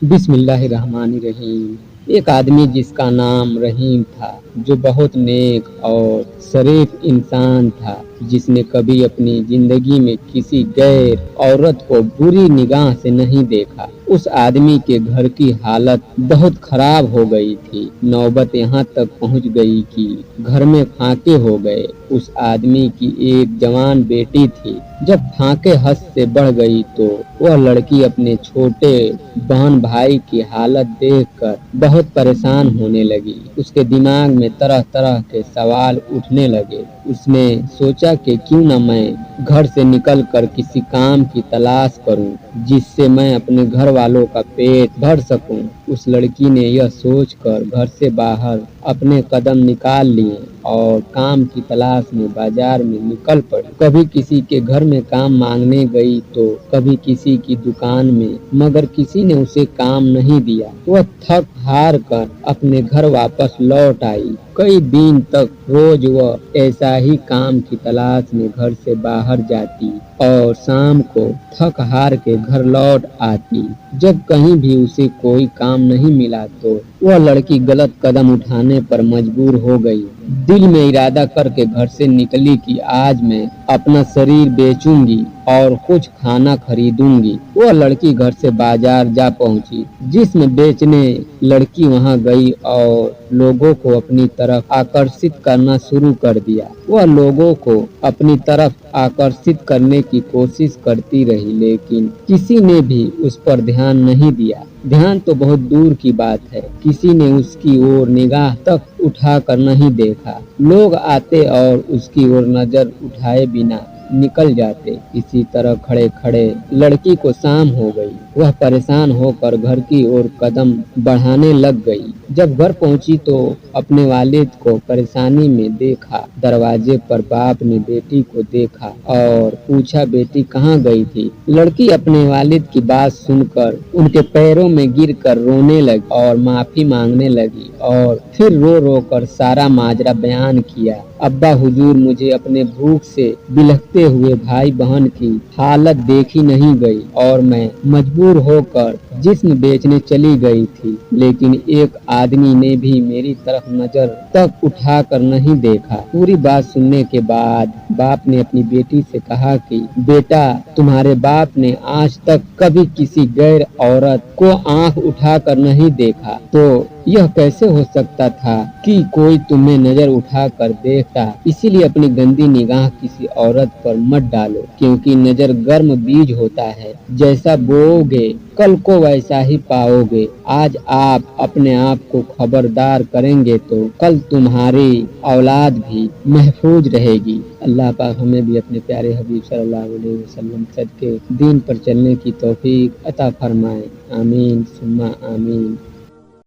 बिस्मिल्लाहिर्रहमानिर्रहीम। एक आदमी जिसका नाम रहीम था, जो बहुत नेक और शरीफ इंसान था, जिसने कभी अपनी जिंदगी में किसी गैर औरत को बुरी निगाह से नहीं देखा। उस आदमी के घर की हालत बहुत खराब हो गई थी। नौबत यहाँ तक पहुँच गई कि घर में फाके हो गए। उस आदमी की एक जवान बेटी थी। जब फाके हद से बढ़ गई तो वह लड़की अपने छोटे बहन भाई की हालत देखकर बहुत परेशान होने लगी। उसके दिमाग में तरह तरह के सवाल उठने लगे। उसने सोचा कि क्यों न मैं घर से निकलकर किसी काम की तलाश करूं, जिससे मैं अपने घर वालों का पेट भर सकूं। उस लड़की ने यह सोचकर घर से बाहर अपने कदम निकाल लिए और काम की तलाश में बाजार में निकल पड़ी। कभी किसी के घर में काम मांगने गई तो कभी किसी की दुकान में, मगर किसी ने उसे काम नहीं दिया। वह थक हार कर अपने घर वापस लौट आई। कई दिन तक रोज वह ऐसा ही काम की तलाश में घर से बाहर जाती और शाम को थक हार के घर लौट आती। जब कहीं भी उसे कोई काम नहीं मिला तो वह लड़की गलत कदम उठाने पर मजबूर हो गई। दिल में इरादा करके घर से निकली कि आज मैं अपना शरीर बेचूंगी और कुछ खाना खरीदूंगी। वह लड़की घर से बाजार जा पहुंची। जिस्म बेचने लड़की वहां गई और लोगों को अपनी तरफ आकर्षित करना शुरू कर दिया। वह लोगों को अपनी तरफ आकर्षित करने की कोशिश करती रही, लेकिन किसी ने भी उस पर ध्यान नहीं दिया। ध्यान तो बहुत दूर की बात है, किसी ने उसकी ओर निगाह तक उठाकर नहीं देखा। लोग आते और उसकी ओर नजर उठाए बिना निकल जाते। इसी तरह खड़े खड़े लड़की को शाम हो गई। वह परेशान होकर घर की ओर कदम बढ़ाने लग गई। जब घर पहुंची तो अपने वालिद को परेशानी में देखा। दरवाजे पर बाप ने बेटी को देखा और पूछा, बेटी कहाँ गई थी? लड़की अपने वालिद की बात सुनकर उनके पैरों में गिरकर रोने लगी और माफी मांगने लगी और फिर रो रो कर सारा माजरा बयान किया। अब्बा हुजूर, मुझे अपने भूख से बिलखते हुए भाई बहन की हालत देखी नहीं गई और मैं मजबूर होकर जिस्म बेचने चली गई थी, लेकिन एक आदमी ने भी मेरी तरफ नजर तक उठाकर नहीं देखा। पूरी बात सुनने के बाद बाप ने अपनी बेटी से कहा कि बेटा, तुम्हारे बाप ने आज तक कभी किसी गैर औरत को आंख उठाकर नहीं देखा, तो यह कैसे हो सकता था कि कोई तुम्हें नजर उठाकर देखता। इसीलिए अपनी गंदी निगाह किसी औरत पर मत डालो, क्योंकि नजर गर्म बीज होता है, जैसा बोओगे कल को वैसा ही पाओगे। आज आप अपने आप को खबरदार करेंगे तो कल तुम्हारी औलाद भी महफूज रहेगी। अल्लाह पाक हमें भी अपने प्यारे हबीब सल्लल्लाहु अलैहि वसल्लम सदके दीन पर चलने की तौफीक अता फरमाए। आमीन सुम्मा आमीन।